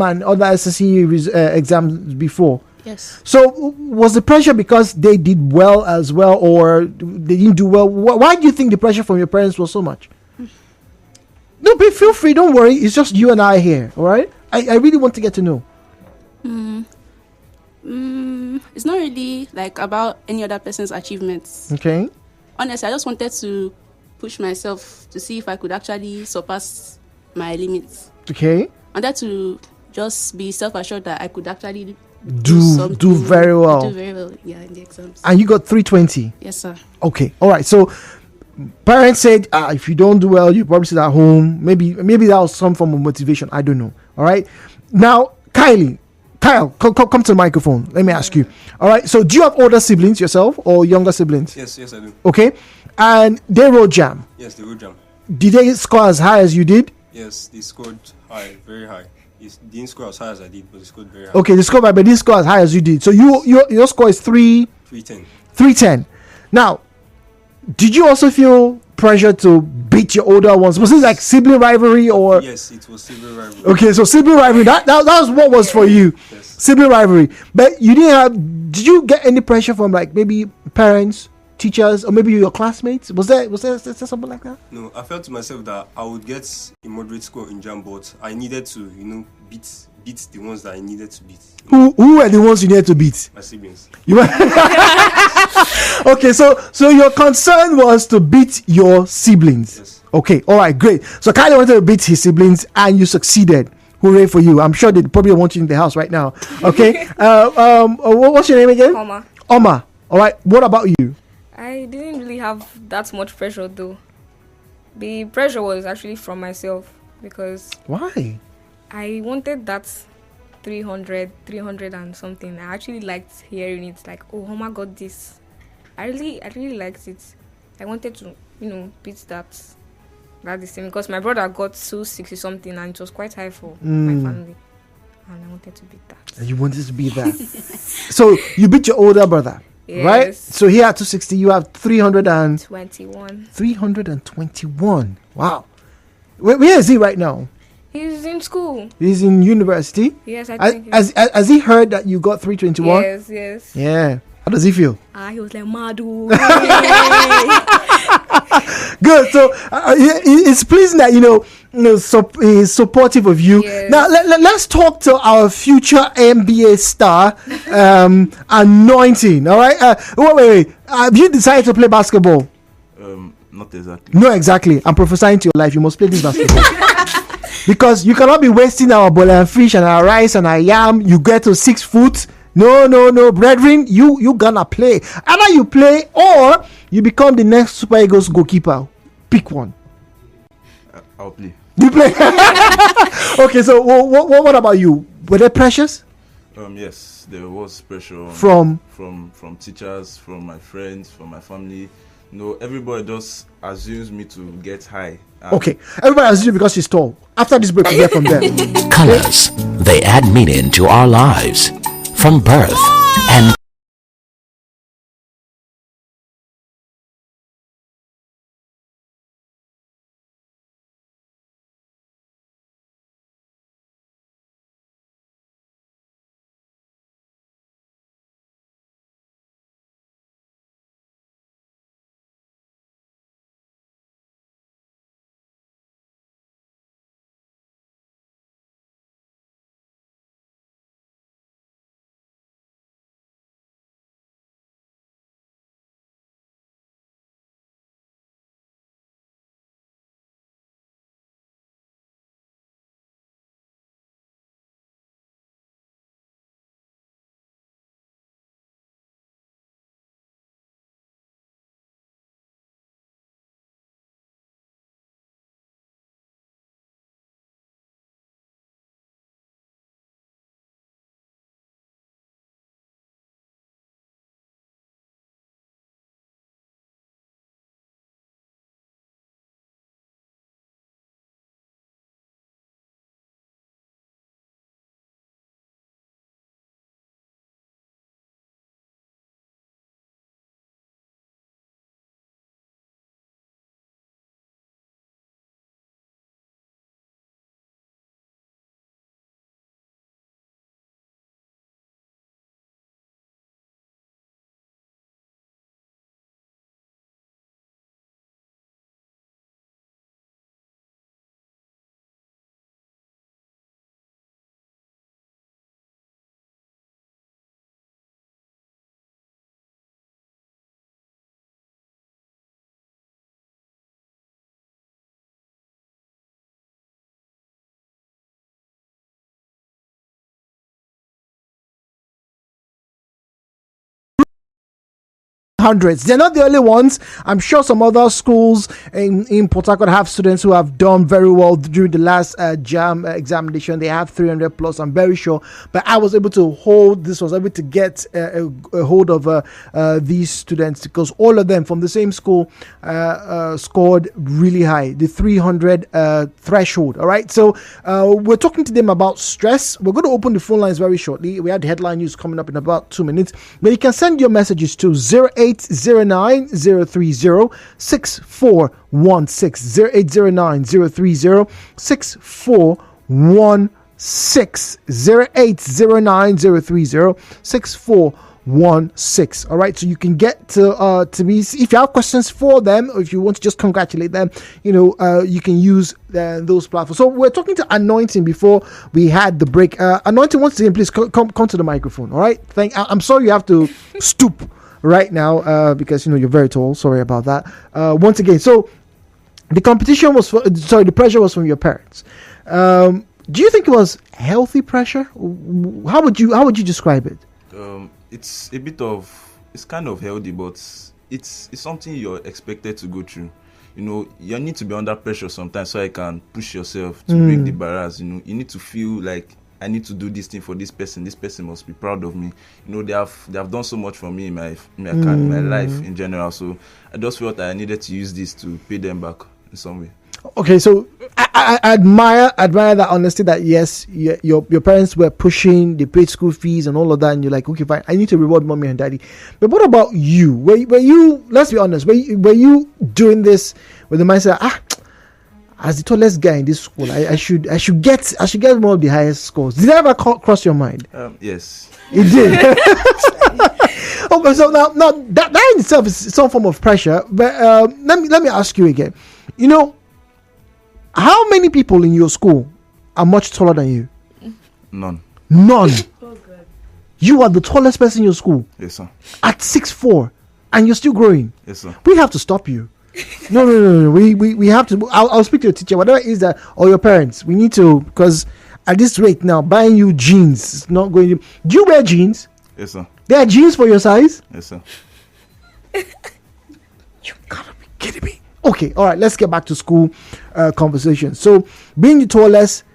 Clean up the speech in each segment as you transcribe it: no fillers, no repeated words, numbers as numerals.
and other SSC exams before. Yes. So was the pressure because they did well as well, or they didn't do well? Why do you think the pressure from your parents was so much? No, but feel free. Don't worry. It's just you and I here. All right. I really want to get to know. It's not really like about any other person's achievements. Okay. Honestly, I just wanted to push myself to see if I could actually surpass my limits. Okay. I wanted to just be self-assured that I could actually do very well. Do very well, yeah, in the exams. And you got 320. Yes, sir. Okay. All right. So parents said, if you don't do well, you probably sit at home. Maybe that was some form of motivation. I don't know. All right. Now, Kyle, come to the microphone. Let me ask you. All right. So, do you have older siblings yourself or younger siblings? Yes, I do. Okay. And they wrote jam. Yes, they wrote jam. Did they score as high as you did? Yes, they scored high, very high. They didn't score as high as I did, but they scored very high. Okay, they scored high, but they didn't score as high as you did. So, your score is 310. 310. Now, did you also feel pressure to beat your older ones? Was it like sibling rivalry or? Yes, it was sibling rivalry. Okay, so sibling rivalry. That was what was for you. Yes. Sibling rivalry. But you didn't have. Did you get any pressure from like maybe parents, teachers, or maybe your classmates? Was there something like that? No, I felt to myself that I would get a moderate score in jam, but I needed to, beat the ones that I needed to beat. Who were the ones you needed to beat? My siblings. You were. Okay, so your concern was to beat your siblings. Yes. Okay, all right, great. So Kylie wanted to beat his siblings, and you succeeded. Hooray for you! I'm sure they probably want you in the house right now. Okay. What's your name again? Oma. All right. What about you? I didn't really have that much pressure though. The pressure was actually from myself because Why? I wanted that 300 and something. I actually liked hearing it, like, oh, Homa got this. I really liked it. I wanted to, beat that the same, because my brother got 260 something and it was quite high for my family. And I wanted to beat that. You wanted to beat that. So you beat your older brother, yes. right? So he had 260, you have 321. 321. Wow. Where is he right now? He's in school. He's in university. Yes, I think. Has he heard that you got 321? Yes. Yeah. How does he feel? He was like, Madu. Good. So it's pleasing that he's supportive of you. Yes. Now let's talk to our future NBA star, Anointing. All right. Wait. Have you decided to play basketball? Not exactly. No, exactly. I'm prophesying to your life. You must play this basketball. Because you cannot be wasting our bowl and fish and our rice and our yam. You get to 6 foot. No, brethren, you gonna play. Either you play or you become the next Super Eagles goalkeeper. Pick one. I'll play. You play. Okay, so what about you? Were there pressures? Yes, there was pressure from teachers, from my friends, from my family. Everybody just assumes me to get high. Okay, everybody assumes you because she's tall. After this break, we'll get from there. Colors, they add meaning to our lives. From birth and hundreds. They're not the only ones. I'm sure some other schools in Port Harcourt have students who have done very well during the last JAM examination. They have 300 plus, I'm very sure. But I was able to get a hold of these students because all of them from the same school scored really high, the 300 threshold. All right, so we're talking to them about stress. We're going to open the phone lines very shortly. We have the headline news coming up in about 2 minutes, but you can send your messages to 0809 030 6416 0809 030 6416 0809 030 6416. All right, so you can get to me if you have questions for them, or if you want to just congratulate them, you can use those platforms. So we're talking to Anointing before we had the break. Anointing, once again, please come to the microphone. All right, I'm sorry you have to stoop right now because you're very tall. Sorry about that. Once again, so the the pressure was from your parents. Do you think it was healthy pressure? How would you describe it? It's it's kind of healthy, but it's something you're expected to go through. You need to be under pressure sometimes so I can push yourself to break the barriers. You need to feel like I need to do this thing for this person. This person must be proud of me. They have done so much for me in my life in general. So I just felt that I needed to use this to pay them back in some way. Okay, so I admire that honesty. That yes, your parents were pushing, they paid school fees and all of that, and you're like, okay, fine, I need to reward mommy and daddy. But what about you? Were you? Let's be honest. Were you doing this with the mindset? As the tallest guy in this school, I should get one of the highest scores. Did that ever cross your mind? Yes, it did. Okay, so now that in itself is some form of pressure. But let me ask you again. How many people in your school are much taller than you? None. Oh, God. You are the tallest person in your school? Yes, sir. At 6'4", and you're still growing? Yes, sir. We have to stop you. No. We have to. I'll speak to your teacher, whatever it is that, or your parents. We need to, because at this rate now, buying you jeans is not going to. Do you wear jeans? Yes, sir. There are jeans for your size? Yes, sir. You gotta be kidding me. Okay, all right, let's get back to school conversation. So, being the tallest,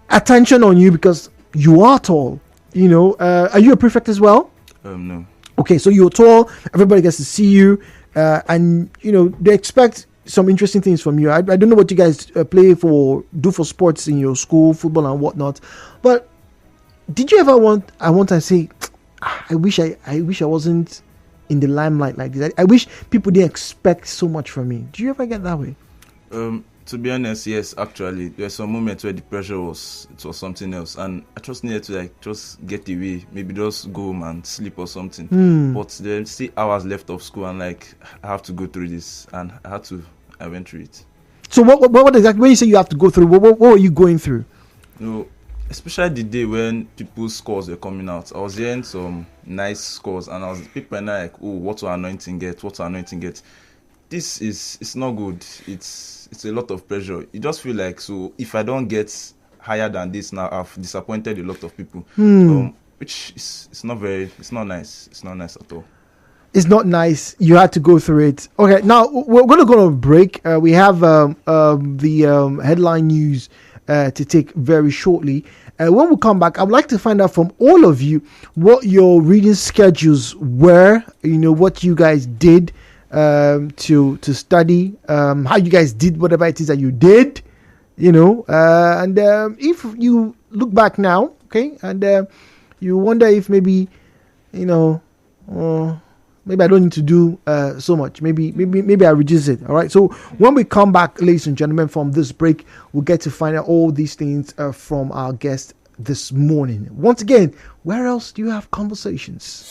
attention on you because you are tall. Are you a prefect as well? No. Okay, so you're tall, everybody gets to see you, and, they expect some interesting things from you. I don't know what you guys do for sports in your school, football and whatnot, but did you ever want to say, I wish I wasn't in the limelight like this. I wish people didn't expect so much from me. Do you ever get that way? To be honest, yes. Actually, there's some moments where the pressure was something else, and I just needed to just get away, maybe just go home and sleep or something. But there's still hours left of school, and I have to go through this, and I went through it. So what exactly? When you say you have to go through, what were you going through? Especially the day when people's scores were coming out, I was hearing some nice scores, and people are like, "Oh, what will Anointing get? What will Anointing get?" It's not good. It's a lot of pressure. You just feel like, so if I don't get higher than this now, I've disappointed a lot of people. Which it's not nice. It's not nice at all. It's not nice. You had to go through it. Okay, now we're going to go on a break. We have the headline news to take very shortly. When we come back, I'd like to find out from all of you what your reading schedules were. What you guys did to study, how you guys did whatever it is that you did. And if you look back now, okay, and you wonder if maybe maybe I don't need to do so much. Maybe I reduce it. All right. So when we come back, ladies and gentlemen, from this break, we'll get to find out all these things from our guest this morning. Once again, where else do you have conversations?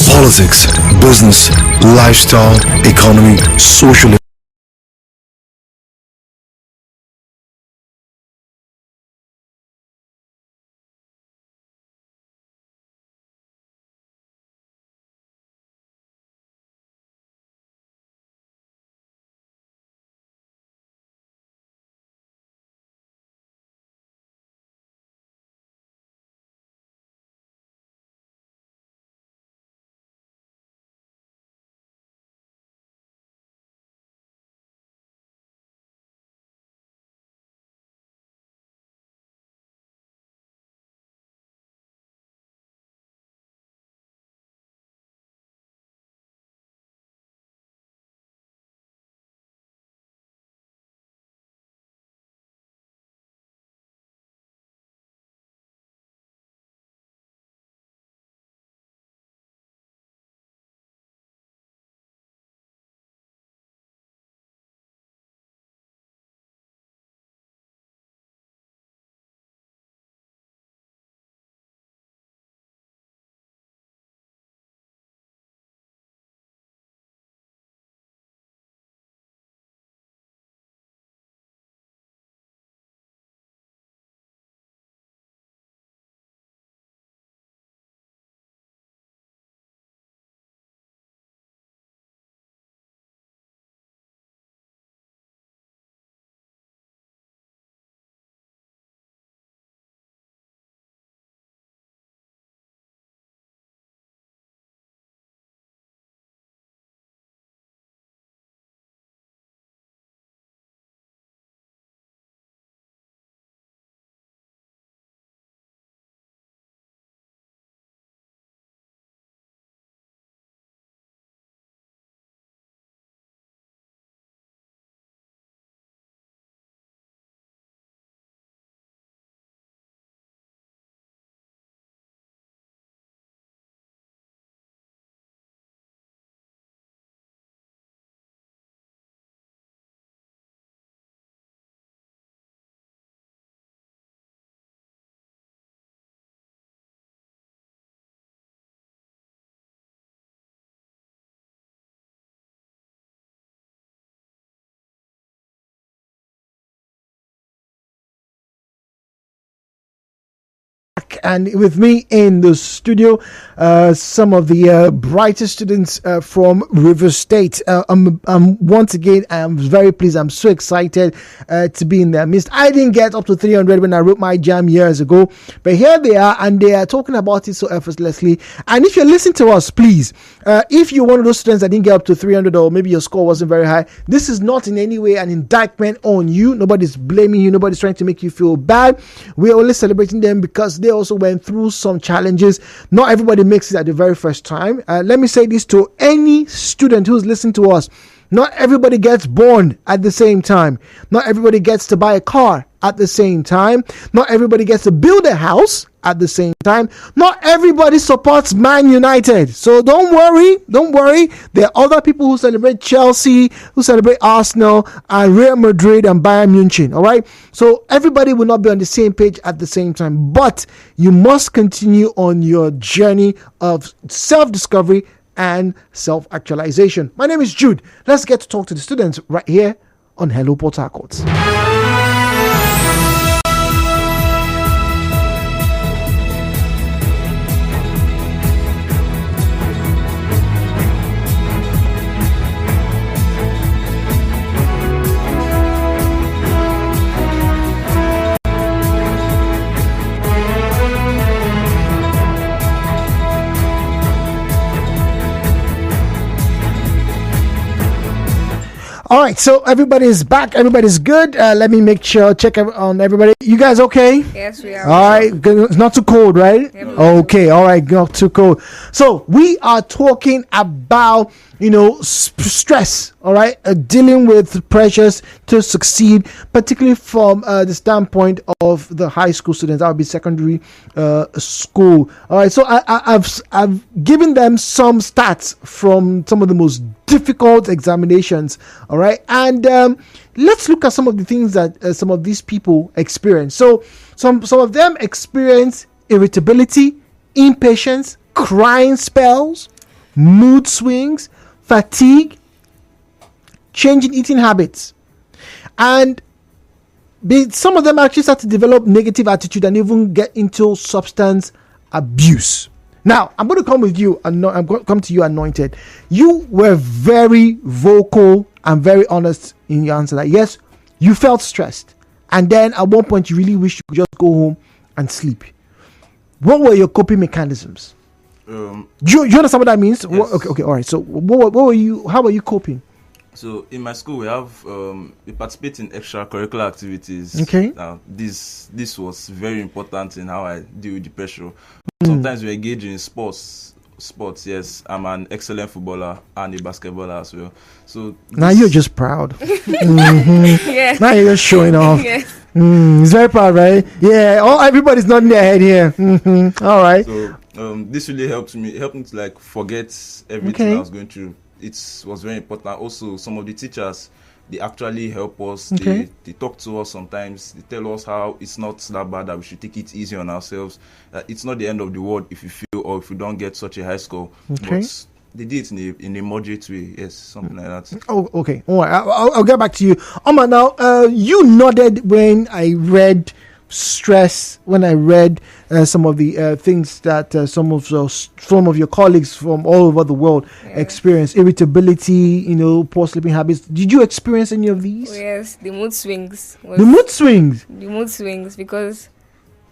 Politics, business, lifestyle, economy, social and with me in the studio, some of the brightest students from River State. Once again, I'm very pleased. I'm so excited to be in their midst. I didn't get up to 300 when I wrote my jam years ago, but here they are, and they are talking about it so effortlessly. And if you're listening to us, please, if you're one of those students that didn't get up to 300, or maybe your score wasn't very high, this is not in any way an indictment on you. Nobody's blaming you. Nobody's trying to make you feel bad. We're only celebrating them because they also went through some challenges. Not everybody makes it at the very first time. Let me say this to any student who's listening to us. Not everybody gets born at the same time. Not everybody gets to buy a car at the same time. Not everybody gets to build a house at the same time. Not everybody supports Man United. So don't worry. There are other people who celebrate Chelsea, who celebrate Arsenal, and Real Madrid and Bayern Munich. All right. So everybody will not be on the same page at the same time. But you must continue on your journey of self-discovery and self-actualization. My name is Jude. Let's get to talk to the students right here on Hello Port Harcourt. All right, so everybody's back. Everybody's good. Let me make sure, check on everybody. You guys okay? Yes, we are. All right, it's not too cold, right? Yep. Okay, all right, not too cold. So we are talking about, stress, all right, dealing with pressures to succeed, particularly from the standpoint of the high school students. That would be secondary school. All right, so I've given them some stats from some of the most difficult examinations, all right, and let's look at some of the things that some of these people experience. So some of them experience irritability, impatience, crying spells, mood swings, fatigue, change in eating habits, and some of them actually start to develop negative attitude and even get into substance abuse. Now, I'm going to come with you, I'm going to come to you, Anointed. You were very vocal and very honest in your answer that yes, you felt stressed, and then at one point you really wish you could just go home and sleep. What were your coping mechanisms? Do you understand what that means? Yes. Okay, all right. So, what were you? How were you coping? So in my school we participate in extracurricular activities. Okay. Now this was very important in how I deal with the pressure. Sometimes we engage in sports. Yes, I'm an excellent footballer and a basketballer as well. So now you're just proud. Mm-hmm. Yeah. Now you're just showing off. Yes. He's very proud, right? Yeah. Everybody's nodding their head here. Mm-hmm. All right. So this really helped me to like forget everything I was going through. It was very important. Also, some of the teachers, they actually help us. Okay. They talk to us sometimes. They tell us how it's not that bad, that we should take it easy on ourselves. That it's not the end of the world if you fail or if you don't get such a high score. Okay. But they did it in a moderate way. Yes, something like that. Oh, okay. All right. I'll get back to you. Oma, now, you nodded when I read stress, when I read some of the things that some of your colleagues from all over the world experience. Irritability, poor sleeping habits. Did you experience any of these? Oh, yes, the mood swings. The mood swings, because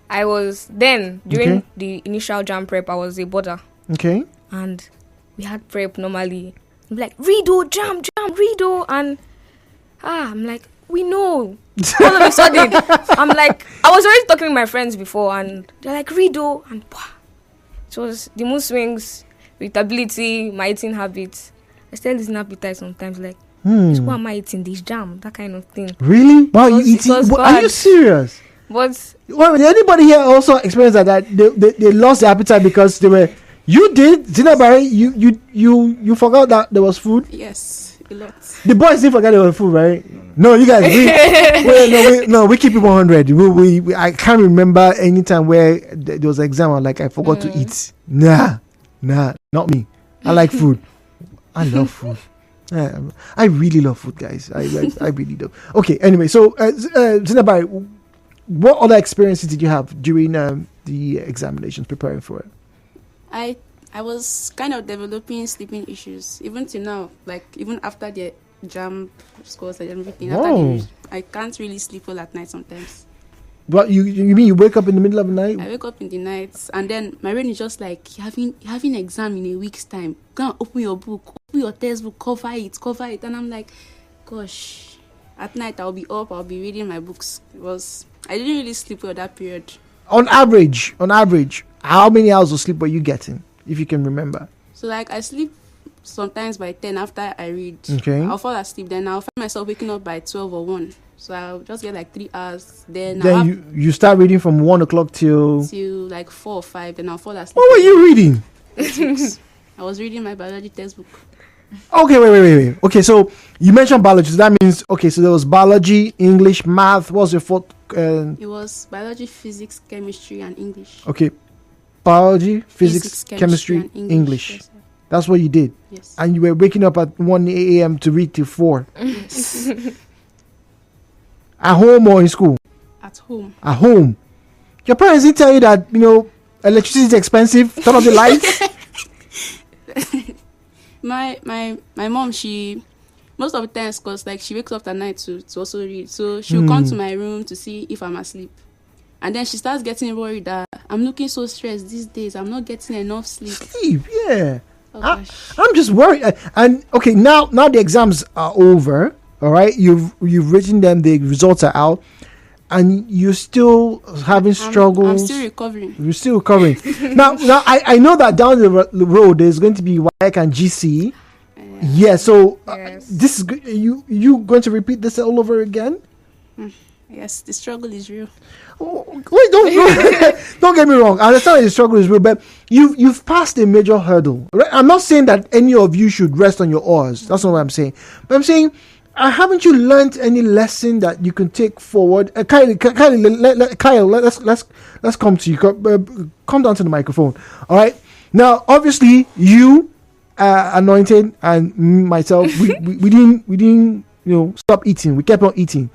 I was then during the initial jam prep, I was a boarder. Okay. And we had prep normally. I'm like, Rido, jam, Rido, and I'm like, we know. All of a sudden, I'm like, I was already talking to my friends before, and they're like, Rido, and it was the mood swings, irritability, my eating habits. I still losing appetite sometimes, like, so why am I eating this jam? That kind of thing. Really? Wow, you eating? Are you serious? But did anybody here also experience that they lost their appetite because they were? You did, Zinabari. You forgot that there was food. Yes, a lot. The boys didn't forget there was food, right? No, you guys. We keep it 100. I can't remember any time where there was an exam. I forgot to eat. Nah, not me. I like food. I love food. I really love food, guys. I really do. Okay. Anyway, so Zinabari, what other experiences did you have during the examinations, preparing for it? I was kind of developing sleeping issues even till now. Like even after the jam scores and everything, Whoa. I can't really sleep well at night sometimes. What you mean you wake up in the middle of the night? I wake up in the night and then my brain is just like having exam in a week's time. Go and open your book, open your textbook, cover it, and I'm like, gosh. At night I'll be up, I'll be reading my books. I didn't really sleep well that period. On average, how many hours of sleep were you getting, if you can remember? So like I sleep sometimes by 10 after I read. Okay. I'll fall asleep, then I'll find myself waking up by 12 or 1. So I'll just get like 3 hours. Then you start reading from 1 o'clock till like 4 or 5, then I'll fall asleep. What were you reading? I was reading my biology textbook. Okay, wait. Okay, so you mentioned biology. So that means, okay, so there was biology, English, math. What was your fourth? It was biology, physics, chemistry, and English. Okay, biology, physics, chemistry, and English. Yes, sir. That's what you did. Yes. And you were waking up at 1 a.m. to read till 4. Yes. At home or in school? At home. At home. Your parents didn't tell you that, electricity is expensive. Turn off the lights. My mom, she most of the times, cause like she wakes up at night to also read, so she'll come to my room to see if I'm asleep, and then she starts getting worried that I'm looking so stressed these days. I'm not getting enough sleep. Sleep, yeah. Oh, gosh. I'm just worried. And okay, now the exams are over. All right, you've written them. The results are out, and you're still having struggles. I'm still recovering. You're still recovering. now I know that down the road there's going to be WAEC and GC. Yeah. So Yes. this is good. You going to repeat this all over again? Yes, the struggle is real. Oh, wait, don't get me wrong. I understand the struggle is real, but you've passed a major hurdle. Right? I'm not saying that any of you should rest on your oars. That's not what I'm saying. But I'm saying, haven't you learned any lesson that you can take forward? Kyle, let's come to you. Come down to the microphone. All right. Now, obviously, you, Anointed, and myself, we didn't stop eating. We kept on eating.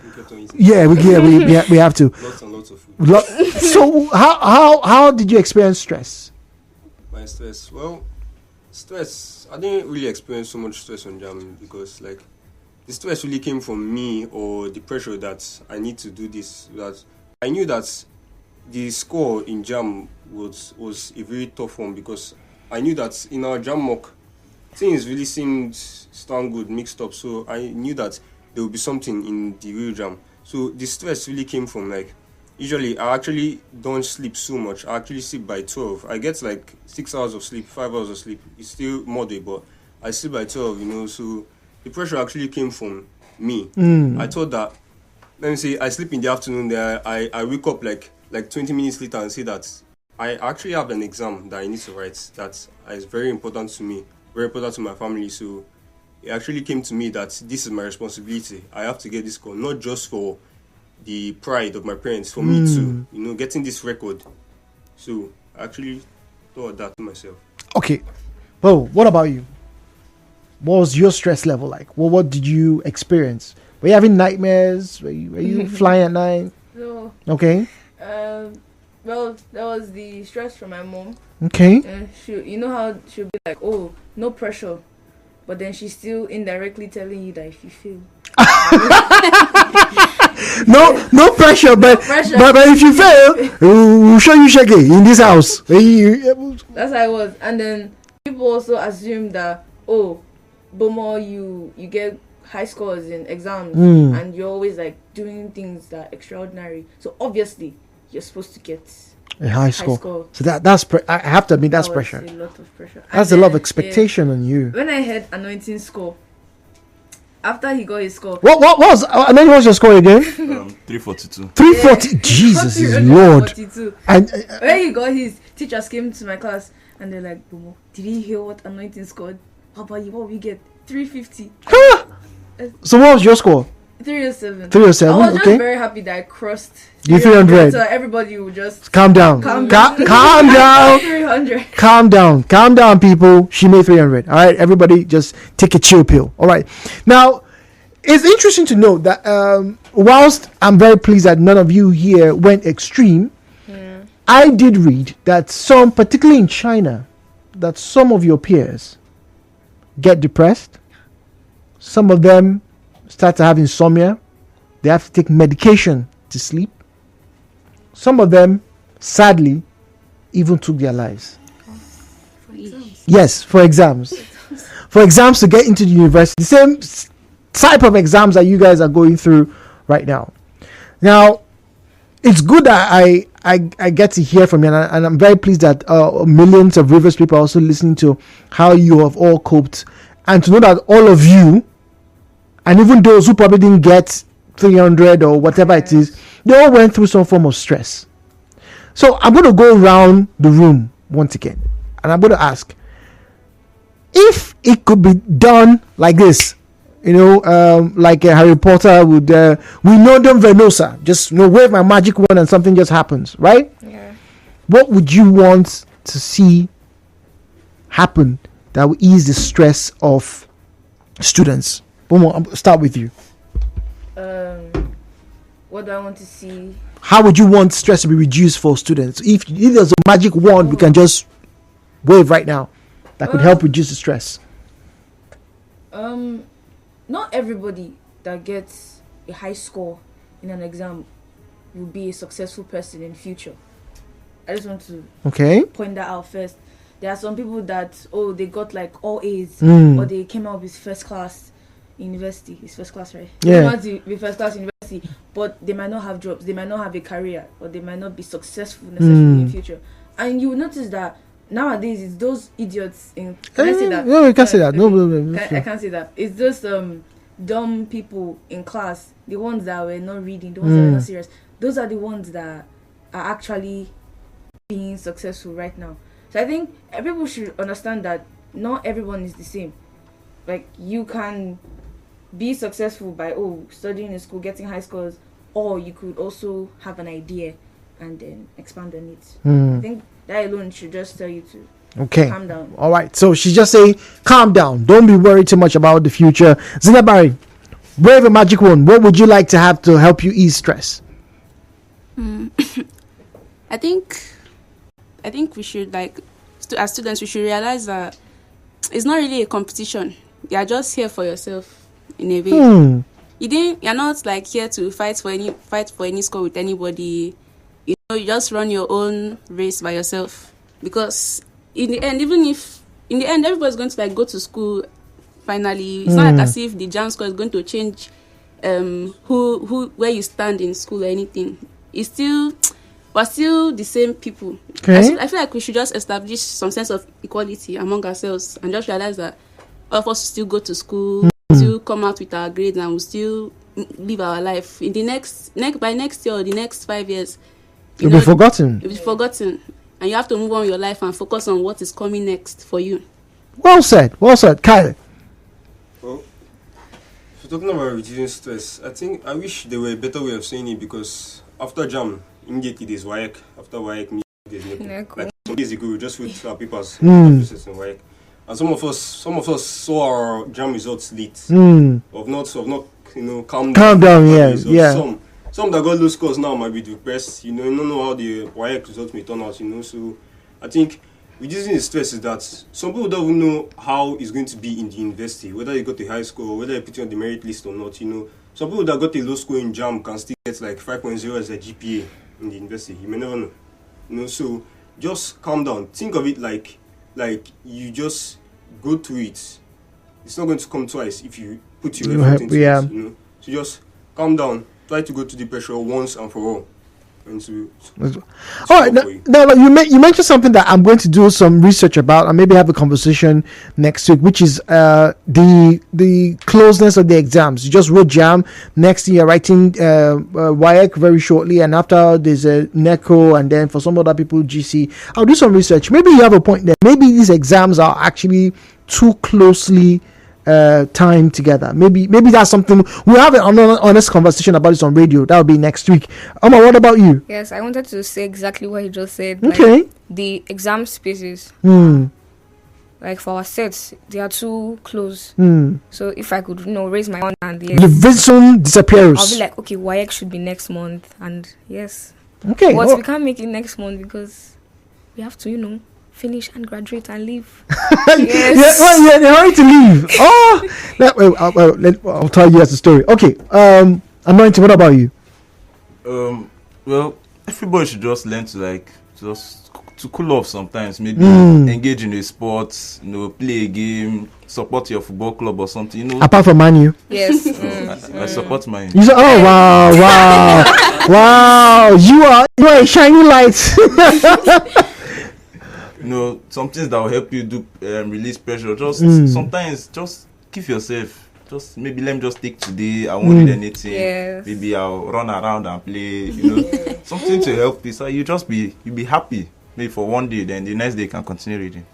Yeah, we have to. Lots and lots of food. So how did you experience stress? My stress. Well, stress. I didn't really experience so much stress on JAM because like the stress really came from me or the pressure that I need to do this. That I knew that the score in JAM was a very tough one because I knew that in our JAM mock things really seemed stand good mixed up. So I knew that there would be something in the real JAM. So the stress really came from like, usually I actually don't sleep so much. I actually sleep by 12. I get like 6 hours of sleep, 5 hours of sleep. It's still moderate, but I sleep by 12, so the pressure actually came from me. I thought that, let me say, I sleep in the afternoon, there I wake up like 20 minutes later and say that I actually have an exam that I need to write that is very important to me, very important to my family. So it actually came to me that this is my responsibility. I have to get this score, not just for the pride of my parents, for me too, getting this record. So I actually thought that to myself. Okay. Well, what about you? What was your stress level like? Well, what did you experience? Were you having nightmares? Were you flying at night? So, Okay. well, that was the stress from my mom. Okay. How she'll be like, oh, no pressure. But then she's still indirectly telling you that if you fail. No pressure, but if you fail, we'll show you shaggy in this house. That's how it was. And then people also assume that, oh, Bomo, you get high scores in exams and you're always like doing things that are extraordinary. So obviously you're supposed to get a high score. So that's I have to admit that's pressure. A lot of pressure. That's a lot of expectation on you. When I heard Anointing score, after he got his score, what was and then what was your score again? 342. 340. Yeah. Jesus is Lord. 342. And when he got his, teachers came to my class and they're like, Bomo, did you hear what Anointing scored? How about you? What we get? 350. So what was your score? 307. 307. I was just Okay. very happy that I crossed You 300. So everybody would just Calm down. Calm Calm down. down. 300. Calm down, people. She made 300. All right, everybody, just take a chill pill. All right. Now, it's interesting to note that whilst I'm very pleased that none of you here went extreme, I did read that some, particularly in China, that some of your peers get depressed. Some of them start to have insomnia. They have to take medication to sleep. Some of them, sadly, even took their lives. Yes, for exams. For exams to get into the university. The same type of exams that you guys are going through right now. Now, it's good that I get to hear from you, and I'm very pleased that millions of Rivers people are also listening to how you have all coped, and to know that all of you, and even those who probably didn't get 300 or whatever it is, they all went through some form of stress. So I'm going to go around the room once again, and I'm going to ask, if it could be done like this, like Harry Potter would, we know them Venosa, just wave my magic wand and something just happens, right? Yeah. What would you want to see happen that will ease the stress of students? Bomo, I'll start with you. What do I want to see? How would you want stress to be reduced for students? If there's a magic wand we can just wave right now that could help reduce the stress. Not everybody that gets a high score in an exam will be a successful person in future. I just want to point that out first. There are some people that they got like all A's, or they came out with first class university. It's first class, right? Yeah. They want to be first class university, but they might not have jobs, they might not have a career, or they might not be successful necessarily in future. And you will notice that nowadays it's those idiots in. Can I say that? No, you can't say that. No. I can't say that. It's just dumb people in class, the ones that were not reading, the ones that were not serious. Those are the ones that are actually being successful right now. So I think people should understand that not everyone is the same. Like, you can be successful by studying in school, getting high scores, or you could also have an idea and then expand on it. I think that alone should just tell you to calm down. All right. So she's just saying, calm down. Don't be worried too much about the future. Zinabari, wave a magic wand. What would you like to have to help you ease stress? I think we should, as students, we should realize that it's not really a competition. You are just here for yourself in a way. You're not like here to fight for any score with anybody. You just run your own race by yourself. Because in the end, everybody's going to go to school. Finally, it's not like as if the JAM score is going to change where you stand in school or anything. We're still the same people. I feel like we should just establish some sense of equality among ourselves and just realize that all of us will still go to school, still come out with our grades, and we'll still live our life. In the by next year or the next 5 years, It'll be forgotten. It'll be forgotten. And you have to move on with your life and focus on what is coming next for you. Well said. Kyle. Well, if you're talking about reducing stress, I wish there were a better way of saying it, because after JAM, immediately there's WAEC. After WAEC, there's NECO. Like 2 days ago, we just wrote our papers process in WAEC. And some of us saw our JAM results late. Of not calm down. Yeah. Some that got low scores now might be depressed. You don't know how the WAEC results may turn out. So I think reducing the stress is that some people don't even know how it's going to be in the university, whether you got a high score, whether you put it on the merit list or not. Some people that got a low score in JAM can still get like 5.0 as a GPA in the university. You may never know. So just calm down. Think of it like you just go through it. It's not going to come twice if you put your effort into it. So just calm down. Try to go to the pressure once and for all. All right. Now, you mentioned something that I'm going to do some research about and maybe have a conversation next week, which is the closeness of the exams. You just wrote JAM. Next year, writing WAEC very shortly, and after there's a NECO, and then for some other people, GC. I'll do some research. Maybe you have a point there. Maybe these exams are actually too closely time together. Maybe that's something we'll have an honest conversation about this on radio. That'll be next week. Oma, what about you? Yes, I wanted to say exactly what you just said. Okay. Like, the exam spaces, like for our sets, they are too close. So if I could, raise my hand and the vision disappears. I'll be like, okay, WAEC should be next month, and yes. Okay. But oh. we can't make it next month because we have to, finish and graduate and leave. Yeah, they're ready to leave. I'll tell you guys the story. Okay. Anointing, what about you? Well, everybody should just learn to to cool off sometimes. Maybe engage in a sport, play a game, support your football club or something. Apart from Man U. Yes. I support mine. You say, oh wow. You are a shining light. Some things that will help you do release pressure. Just sometimes just keep yourself. Just maybe let me just take today. I won't need anything. Yes. Maybe I'll run around and play. Something to help you. So you'll be happy. Maybe for one day, then the next day you can continue reading.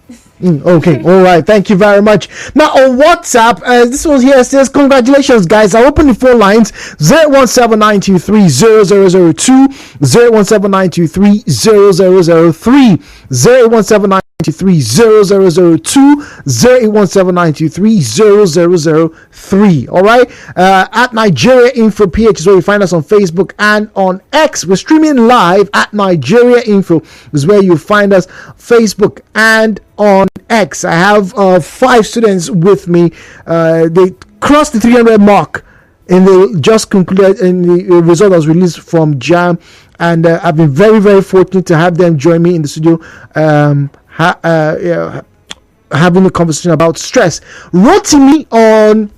Okay, all right. Thank you very much. Now on WhatsApp, this one here says, "Congratulations, guys! I opened the phone lines 01792300002, 01792300003, 01792300002, 01792300003. All right. At Nigeriainfo PH is where you find us on Facebook and on X. We're streaming live at Nigeriainfo is where you find us Facebook and on X. I have 5 students with me. They crossed the 300 mark and they just concluded, and the result was released from JAM, and I've been very, very fortunate to have them join me in the studio, having a conversation about stress. Rotimi on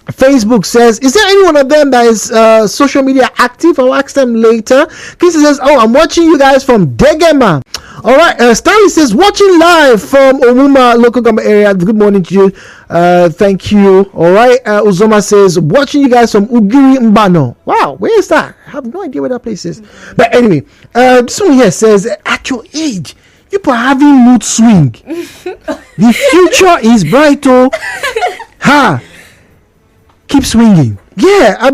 Facebook says, "Is there any one of them that is social media active? I'll ask them later." Kisa says, "Oh, I'm watching you guys from Degema." All right. Stanley says, "Watching live from Omuma local government area. Good morning to you. Thank you." All right. Uzoma says, "Watching you guys from Ugiri Mbano." Wow, where is that? I have no idea where that place is. But anyway, this one here says, "At your age, you are having mood swing. The future is bright. Oh, ha! Keep swinging." Yeah,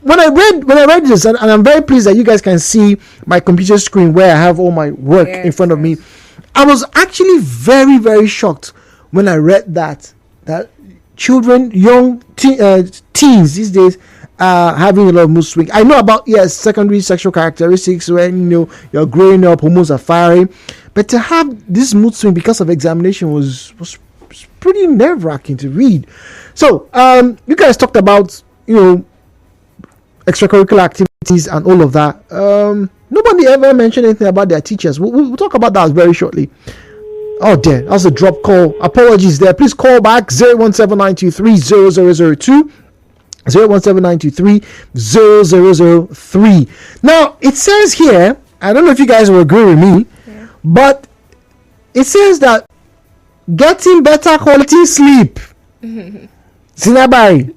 when I read this, and I'm very pleased that you guys can see my computer screen where I have all my work in front of me. I was actually very, very shocked when I read that children, young teens these days are having a lot of mood swing. I know about secondary sexual characteristics when you're growing up, hormones are firing, but to have this mood swing because of examination was pretty nerve-wracking to read. So you guys talked about extracurricular activities and all of that. Nobody ever mentioned anything about their teachers. We'll talk about that very shortly. Oh dear, that was a drop call. Apologies there. Please call back 01792300002, 01792300003. Now it says here, I don't know if you guys will agree with me, but it says that getting better quality sleep, Sinabari,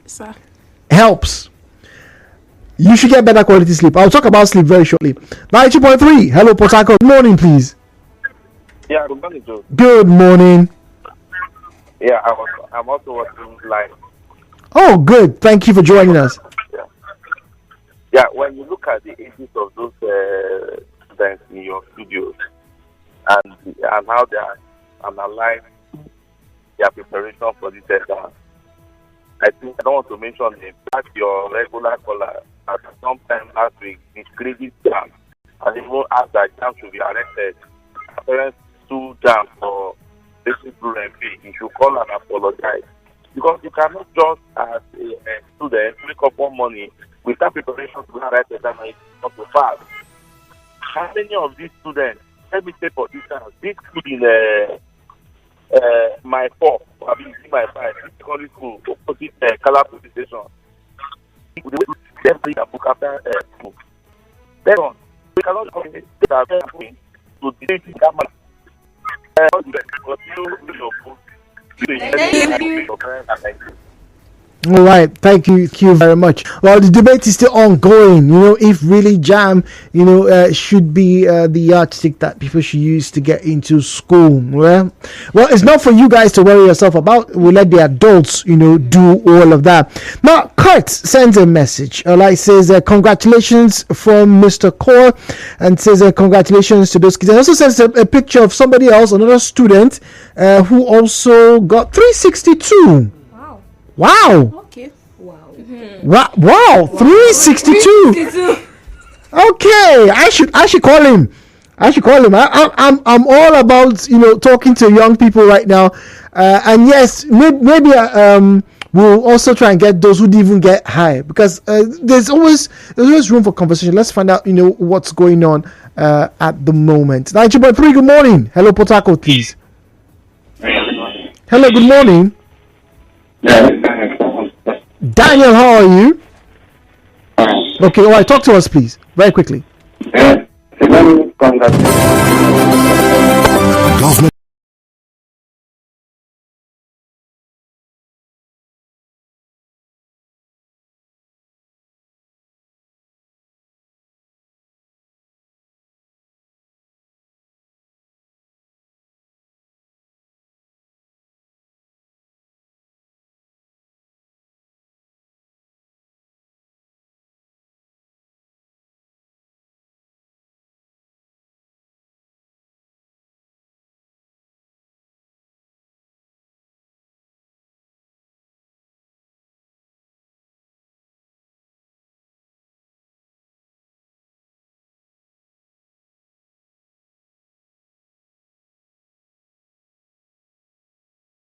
helps. You should get better quality sleep. I'll talk about sleep very shortly. 92.3. Hello, Port Harcourt. Good morning, please. Yeah, good morning, Joe. Good morning. Yeah, I'm also watching live. Oh, good. Thank you for joining us. Yeah, when you look at the ages of those students in your studios and how they are analyzing their preparation for this exam, I think I don't want to mention the fact your regular caller at some time last week discredited JAM and even asked that JAM should be arrested. Parents sue JAM for basic rule and pay. You should call and apologize. Because you cannot just, as a student, wake up one morning without preparation to write the exam and it's not so fast. How many of these students, let me say for instance, this kid in my 4, I mean my 5, secondary school, opposite Kala police station. They will bring a book after school. Then on, we cannot communicate that to the government. Continue with your book. All right, thank you very much. Well, the debate is still ongoing. If really JAM, should be the yardstick that people should use to get into school. Well, it's not for you guys to worry yourself about. We'll let the adults, do all of that. Now, Kurt sends a message. Says congratulations from Mr. Core, and says congratulations to those kids. And also sends a picture of somebody else, another student, who also got 362. Wow. Okay. Wow. 362. Okay, I should call him. I'm all about talking to young people right now, and yes, maybe we'll also try and get those who didn't even get high, because there's always room for conversation. Let's find out what's going on at the moment. 90.3. Good morning. Hello, Port Harcourt, please. Hello, good morning. Daniel, how are you? Okay, all right, talk to us, please, very quickly. Congratulations.